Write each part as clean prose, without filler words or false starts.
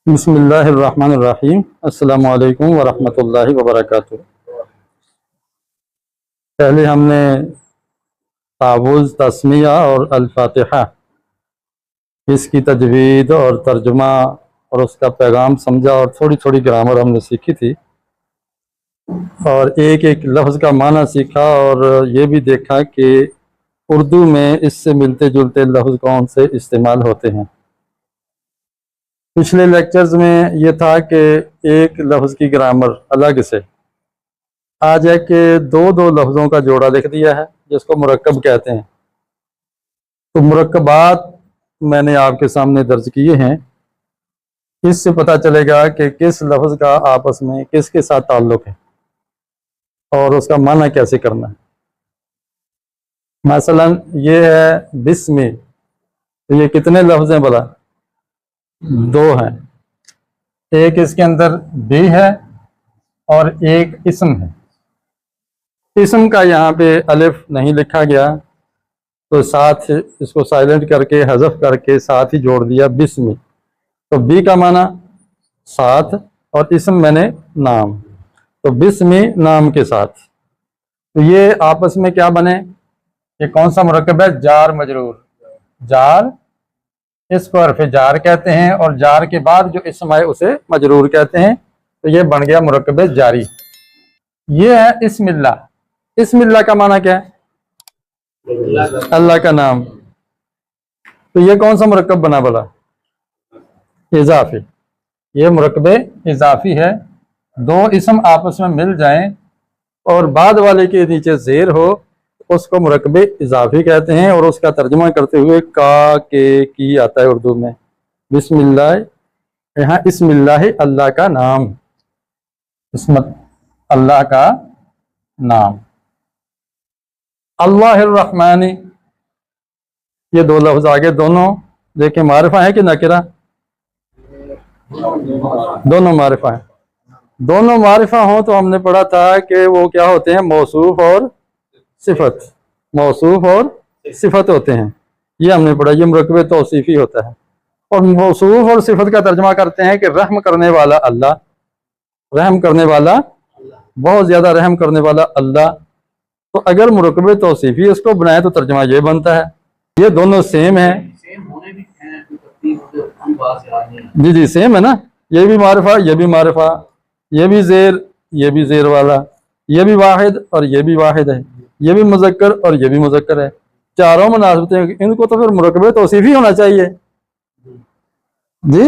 بسم اللہ الرحمن الرحیم۔ السلام علیکم ورحمۃ اللہ وبرکاتہ۔ پہلے ہم نے تعوذ، تسمیہ اور الفاتحہ، اس کی تجوید اور ترجمہ اور اس کا پیغام سمجھا، اور تھوڑی تھوڑی گرامر ہم نے سیکھی تھی، اور ایک ایک لفظ کا معنی سیکھا، اور یہ بھی دیکھا کہ اردو میں اس سے ملتے جلتے لفظ کون سے استعمال ہوتے ہیں۔ پچھلے لیکچرز میں یہ تھا کہ ایک لفظ کی گرامر الگ سے، آج ہے کہ دو لفظوں کا جوڑا لکھ دیا ہے جس کو مرکب کہتے ہیں۔ تو مرکبات میں نے آپ کے سامنے درج کیے ہیں، اس سے پتہ چلے گا کہ کس لفظ کا آپس میں کس کے ساتھ تعلق ہے اور اس کا معنی کیسے کرنا ہے۔ مثلا یہ ہے بسمی، تو یہ کتنے لفظ ہیں بلا؟ دو ہیں، ایک اس کے اندر بھی ہے اور ایک اسم ہے۔ اسم کا یہاں پہ الف نہیں لکھا گیا، تو ساتھ اس کو سائلنٹ کر کے حذف کر کے ساتھ ہی جوڑ دیا بسمی۔ تو بی کا معنی ساتھ اور اسم میں نے نام، تو بسمی نام کے ساتھ۔ تو یہ آپس میں کیا بنے؟ یہ کون سا مرکب ہے؟ جار مجرور۔ جار، اس کو حرف جار کہتے ہیں، اور جار کے بعد جو اسم ہے اسے مجرور کہتے ہیں۔ تو یہ بن گیا مرکب جاری۔ یہ ہے اسم اللہ۔ اسم اللہ کا معنی کیا ہے؟ اللہ کا نام۔ تو یہ کون سا مرکب بنا بلا؟ اضافی۔ یہ مرکب اضافی ہے۔ دو اسم آپس میں مل جائیں اور بعد والے کے نیچے زیر ہو، اس کو مرکب اضافی کہتے ہیں، اور اس کا ترجمہ کرتے ہوئے کا کے کی آتا ہے اردو میں۔ بسم اللہ، یہاں اسم اللہ اللہ کا نام، اسمت اللہ کا نام۔ اللہ الرحمن، یہ دو لفظ آگے دونوں دیکھیں معرفہ ہے کہ نکرہ؟ دونوں معرفہ ہیں۔ دونوں معرفہ ہوں تو ہم نے پڑھا تھا کہ وہ کیا ہوتے ہیں؟ موصوف اور صفت۔ موصوف اور صفت ہوتے ہیں، یہ ہم نے پڑھا۔ یہ مرکب توصیفی ہوتا ہے، اور موصوف اور صفت کا ترجمہ کرتے ہیں کہ رحم کرنے والا اللہ، رحم کرنے والا، بہت زیادہ رحم کرنے والا اللہ۔ تو اگر مرکب توصیفی اس کو بنائے تو ترجمہ یہ بنتا ہے۔ یہ دونوں سیم ہیں، جی سیم ہے نا، یہ بھی معرفہ یہ بھی معرفہ، یہ بھی زیر یہ بھی زیر والا، یہ بھی واحد اور یہ بھی واحد ہے، یہ بھی مذکر اور یہ بھی مذکر ہے۔ چاروں مناسبتیں، ان کو تو پھر مرکب توصیفی ہونا چاہیے۔ جی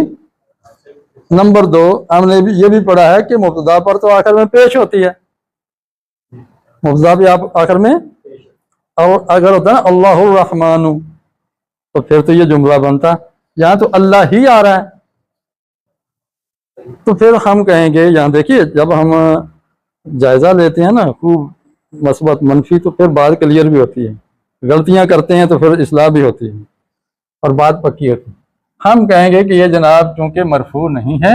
نمبر دو، ہم نے یہ بھی پڑھا ہے کہ مبتدا پر تو آخر میں پیش ہوتی ہے، مبتدا بھی آپ آخر میں، اور اگر ہوتا ہے نا اللہ الرحمن، تو پھر تو یہ جملہ بنتا۔ یہاں تو اللہ ہی آ رہا ہے، تو پھر ہم کہیں گے، یہاں دیکھیے جب ہم جائزہ لیتے ہیں نا خوب مثبت منفی، تو پھر بات کلیئر بھی ہوتی ہے، غلطیاں کرتے ہیں تو پھر اصلاح بھی ہوتی ہے اور بات پکی ہوتی ہے۔ ہم کہیں گے کہ یہ جناب چونکہ مرفوع نہیں ہے،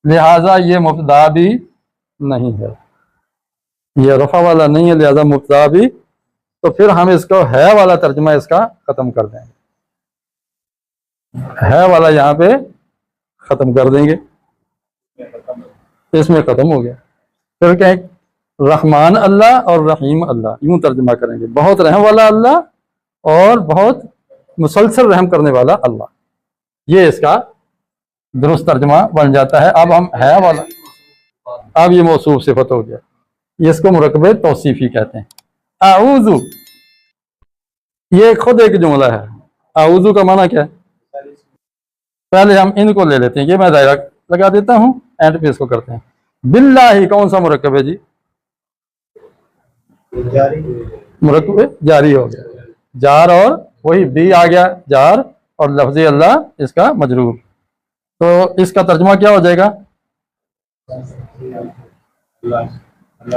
لہٰذا یہ مبتدا بھی نہیں ہے، یہ رفع والا نہیں ہے، لہٰذا مبتدا بھی، تو پھر ہم اس کو ہے والا ترجمہ اس کا ختم کر دیں گے، ہے والا یہاں پہ ختم کر دیں گے، اس میں ختم ہو گیا۔ پھر کہیں رحمان اللہ اور رحیم اللہ، یوں ترجمہ کریں گے، بہت رحم والا اللہ اور بہت مسلسل رحم کرنے والا اللہ، یہ اس کا درست ترجمہ بن جاتا ہے۔ اب ہم ہے والا، اب یہ موصوف صفت ہو گیا، یہ اس کو مرکب توصیفی کہتے ہیں۔ اعوذ، یہ خود ایک جملہ ہے۔ اعوذ کا معنی کیا ہے؟ پہلے ہم ان کو لے لیتے ہیں، یہ میں دائرہ لگا دیتا ہوں، اینڈ پہ اس کو کرتے ہیں۔ باللہ کون سا مرکب ہے جی؟ مرکب جاری ہو گیا، جار اور وہی بھی آ گیا جار، اور لفظ اللہ اس کا مجرور، تو اس کا ترجمہ کیا ہو جائے گا؟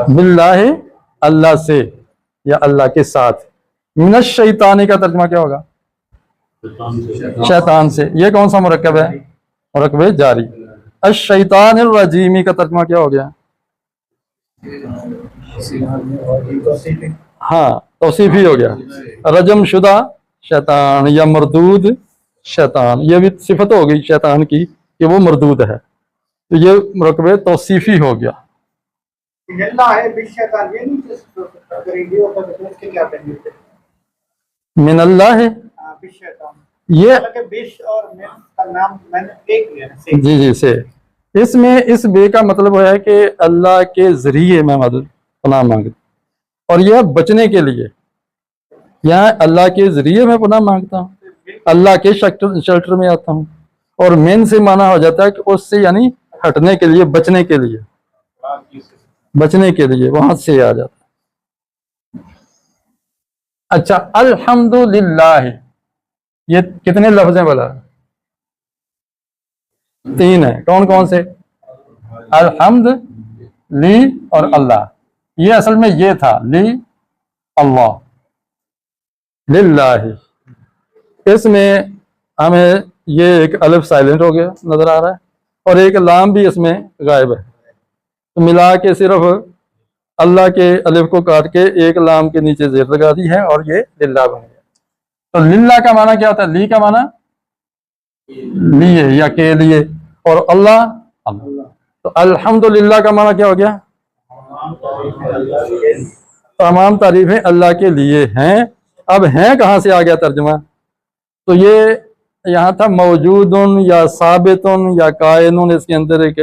باللہ اللہ سے یا اللہ کے ساتھ۔ من الشیطان کا ترجمہ کیا ہوگا؟ شیطان سے۔ یہ کون سا مرکب ہے؟ مرکب جاری۔ الشیطان الرجیم کا ترجمہ کیا ہو گیا؟ ہاں توصیفی ہو گیا، رجم شدہ شیطان یا مردود شیطان، یہ بھی صفت ہو گئی شیطان کی، کہ وہ مردود ہے. تو یہ مرکب توصیفی ہو گیا. من اللہ ہے یہ جی جی سے اس میں اس بے کا مطلب ہے کہ اللہ کے ذریعے میں مدد پناہ مانگتا اور یہ بچنے کے لیے یہاں اللہ کے ذریعے میں پناہ مانگتا ہوں اللہ کے شیلٹر میں آتا ہوں. اور من سے معنی ہو جاتا ہے کہ اس سے یعنی ہٹنے کے لیے بچنے کے لیے وہاں سے آ جاتا ہے. اچھا الحمدللہ یہ کتنے لفظ ہیں بولا؟ 3 ہیں. کون کون سے؟ الحمد لی اور اللہ. یہ اصل میں یہ تھا لی اللہ للہ. اس میں ہمیں یہ ایک الف سائلنٹ ہو گیا نظر آ رہا ہے اور ایک لام بھی اس میں غائب ہے. تو ملا کے صرف اللہ کے الف کو کاٹ کے ایک لام کے نیچے زیر لگا دی ہے اور یہ للہ بن گیا. تو للہ کا معنی کیا ہوتا ہے؟ لی کا معنی لیے یا کے لیے اور اللہ اللہ. تو الحمدللہ کا معنی کیا ہو گیا؟ تمام تعریفیں اللہ کے لیے ہیں. اب ہیں کہاں سے آ گیا ترجمہ؟ تو یہ یہاں تھا موجود یا ثابت یا کائن. اس کے اندر ایک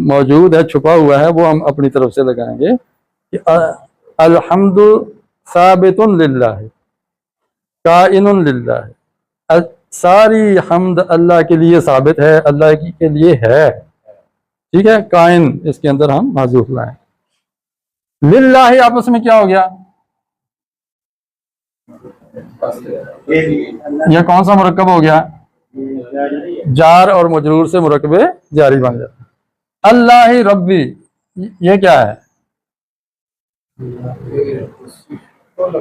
موجود ہے چھپا ہوا ہے وہ ہم اپنی طرف سے لگائیں گے کہ الحمد ثابت للہ کائن للہ. ساری حمد اللہ کے لیے ثابت ہے اللہ کے لیے ہے. ٹھیک ہے. کائن اس کے اندر ہم معذوف لائیں. للہ آپس میں کیا ہو گیا؟ یہ کون سا مرکب ہو گیا؟ جار اور مجرور سے مرکب جاری بن جاتا. اللہ ربی یہ کیا ہے؟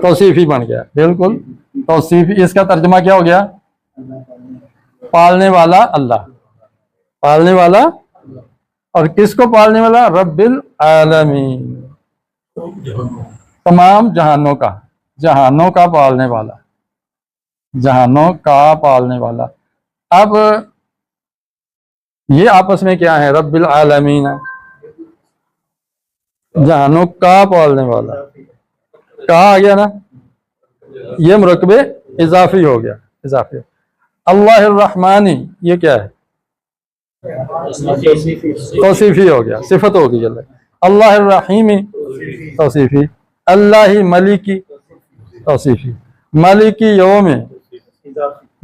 توصیفی بن گیا. بالکل توصیفی. اس کا ترجمہ کیا ہو گیا؟ پالنے والا اللہ. پالنے والا. اور کس کو پالنے والا؟ رب العالمین. تمام جہانوں کا پالنے والا. جہانوں کا پالنے والا. اب یہ آپس میں کیا ہے؟ رب العالمین ہے. جہانوں کا پالنے والا. کہا آ گیا نا. یہ مرکب اضافی ہو گیا. اضافی. اللہ الرحمانی یہ کیا ہے؟ توصیفی ہو گیا. صفت ہو گئی. اللہ الرحیمی توصیفی. اللہ ملکی توصیفی. مالکی یوم.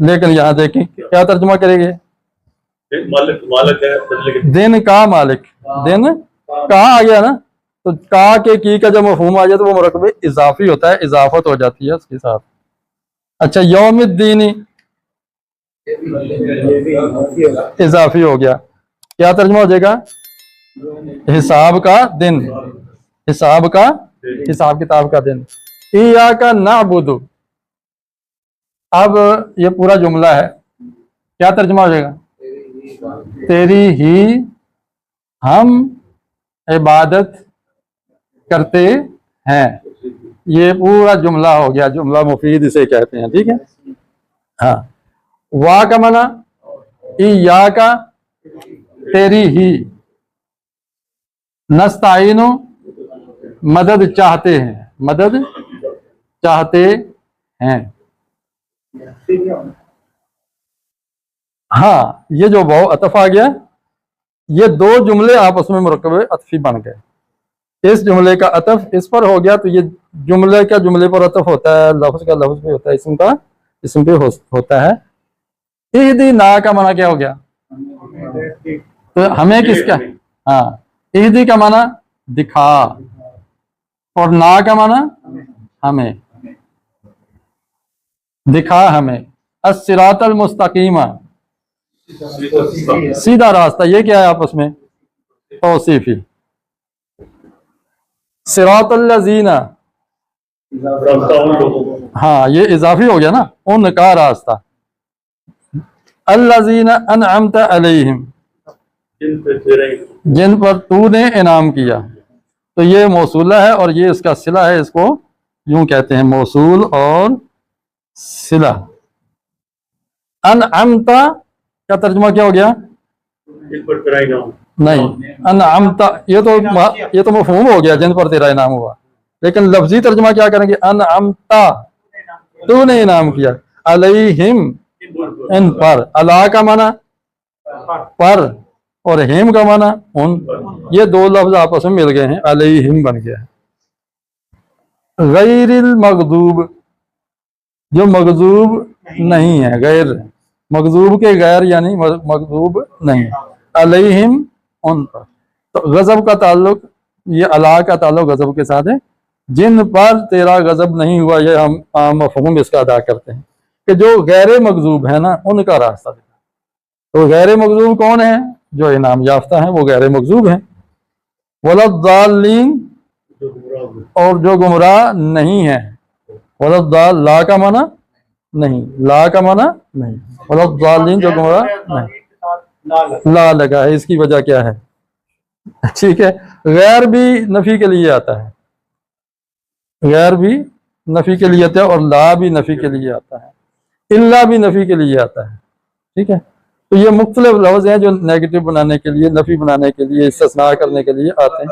لیکن یہاں دیکھیں کیا ترجمہ کرے گے؟ دن کا مالک. دن کہاں آ گیا نا. تو کا کے کی کا جب مفہوم آ جائے تو وہ مرکب اضافی ہوتا ہے. اضافت ہو جاتی ہے اس کے ساتھ. اچھا یوم الدین اضافی ہو گیا. کیا ترجمہ ہو جائے گا؟ حساب کا دن. حساب کتاب کا دن. ایاک نعبد. اب یہ پورا جملہ ہے. کیا ترجمہ ہو جائے گا؟ تیری ہی ہم عبادت کرتے ہیں. یہ پورا جملہ ہو گیا. جملہ مفید اسے کہتے ہیں. ٹھیک ہے. ہاں. وا کا معنی ایاک تیری ہی. نستعین مدد چاہتے ہیں. مدد چاہتے ہیں. ہاں یہ جو واو عطف آ گیا یہ 2 جملے آپس میں مرکب عطفی بن گئے. اس جملے کا عطف اس پر ہو گیا تو یہ جملے کا جملے پر عطف ہوتا ہے. لفظ کا لفظ پہ ہوتا ہے. اسم کا اسم پہ ہوتا ہے. اہدینا کا معنی کیا ہو گیا؟ تو ہمیں کس کا؟ ہاں اہدی کا معنی دکھا اور نا کا معنی ہمیں. دکھا ہمیں. الصراط المستقیم سیدھا راستہ. یہ کیا ہے آپس میں؟ توصیفی. صراط الذین ہاں یہ اضافی ہو گیا نا. ان کا راستہ. الذین انعمت علیہم جن پر تو نے انعام کیا. تو یہ موصولہ ہے اور یہ اس کا صلہ ہے. اس کو یوں کہتے ہیں موصول اور صلہ. انعمت کا ترجمہ کیا ہو گیا؟ نہیں انعمتا یہ تو مفہوم ہو گیا جن پر تیرا انعام ہوا، لیکن لفظی ترجمہ کیا کریں گے؟ انعمتا تو نے انعام کیا، علیہم ان پر، علا کا معنی پر اور ہم کا معنی ان، یہ دو لفظ آپس میں مل گئے ہیں، علیہم بن گیا ہے۔ غیر المغضوب جو مغضوب نہیں ہے، غیر مغضوب کے غیر یعنی مغضوب نہیں، علیہم ان پر، تو غضب کا تعلق، یہ علا کا تعلق غضب کے ساتھ ہے، جن پر تیرا غضب نہیں ہوا، یہ ہم عام مفہوم اس کا ادا کرتے ہیں کہ جو غیر مغضوب ہے نا ان کا راستہ دکھا۔ تو غیر مغضوب کون ہے؟ جو انعام یافتہ ہیں وہ غیر مغضوب ہیں۔ وَلَضَّالِّينَ اور جو گمراہ نہیں ہے، وَلَضَّال لا کا معنی نہیں، لا کا معنی نہیں، وَلَضَّالِّينَ جو گمراہ نہیں، لا لگا ہے، اس کی وجہ کیا ہے؟ ٹھیک ہے، غیر بھی نفی کے لیے آتا ہے، غیر بھی نفی کے لیے آتا ہے اور لا بھی نفی کے لیے آتا ہے، الا بھی نفی کے لیے آتا ہے، ٹھیک ہے۔ تو یہ مختلف لفظ ہیں جو نیگیٹو بنانے کے لیے، نفی بنانے کے لیے، استثناء کرنے کے لیے آتے ہیں۔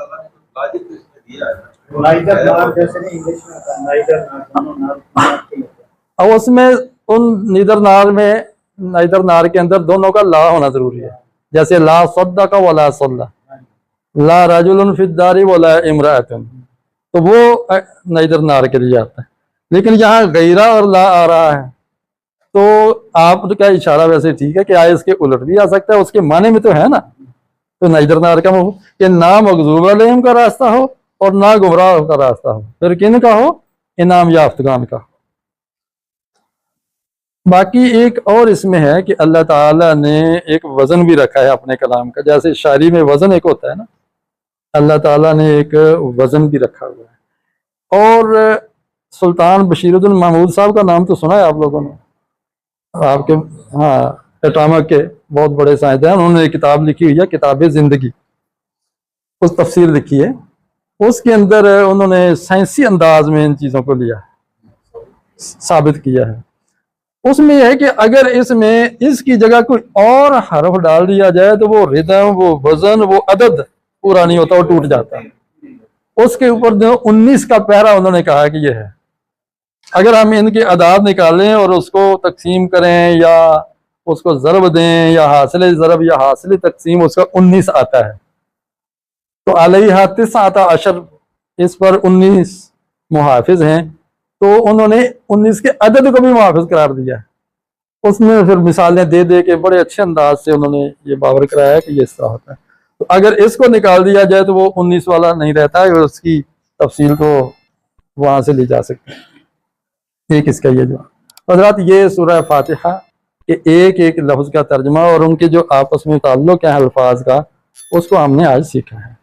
اور اس میں ان نیدر نار کے اندر دونوں کا لا ہونا ضروری ہے، جیسے لا صدق ولا صلی، لا رجل فی الدار ولا امرأۃ، تو وہ نیدر نار کے لیے آتا ہے، لیکن یہاں غیرہ اور لا آ رہا ہے تو آپ کا اشارہ ویسے ٹھیک ہے کہ آئے اس کے الٹ بھی آ سکتا ہے، اس کے معنی میں تو ہے نا، تو نیدر نار کا مفہوم کہ نہ مغضوب علیہم کا راستہ ہو اور نہ گمراہ کا راستہ ہو، پھر کن کا ہو؟ انعام یافتگان کا۔ باقی ایک اور اس میں ہے کہ اللہ تعالیٰ نے ایک وزن بھی رکھا ہے اپنے کلام کا، جیسے شاعری میں وزن ایک ہوتا ہے نا، اللہ تعالیٰ نے ایک وزن بھی رکھا ہوا ہے۔ اور سلطان بشیر الدین محمود صاحب کا نام تو سنا ہے آپ لوگوں نے، آپ کے ہاں ایٹامک کے بہت بڑے سائنسدان، انہوں نے ایک کتاب لکھی ہوئی ہے کتاب زندگی، اس تفسیر لکھی ہے، اس کے اندر انہوں نے سائنسی انداز میں ان چیزوں کو لیا ہے، ثابت کیا ہے۔ اس میں یہ ہے کہ اگر اس میں اس کی جگہ کوئی اور حرف ڈال دیا جائے تو وہ ردم، وہ وزن، وہ عدد پورا نہیں ہوتا، وہ ٹوٹ جاتا ہے۔ اس کے اوپر جو 19 کا پہرا انہوں نے کہا کہ یہ ہے، اگر ہم ان کے اعداد نکالیں اور اس کو تقسیم کریں یا اس کو ضرب دیں یا حاصل ضرب یا حاصل تقسیم، اس کا 19 آتا ہے، تو علیہ 19 عشر، اس پر 19 محافظ ہیں، تو انہوں نے 19 کے عدد کو بھی محافظ قرار دیا ہے۔ اس میں پھر مثالیں دے دے کے بڑے اچھے انداز سے انہوں نے یہ باور کرایا ہے کہ یہ اس طرح ہوتا ہے، تو اگر اس کو نکال دیا جائے تو وہ 19 والا نہیں رہتا ہے، اس کی تفصیل کو وہاں سے لی جا سکتی ہے۔ ایک اس کا یہ جواب۔ حضرات یہ سورہ فاتحہ کہ ایک ایک لفظ کا ترجمہ اور ان کے جو آپس میں تعلق ہے الفاظ کا، اس کو ہم نے آج سیکھا ہے۔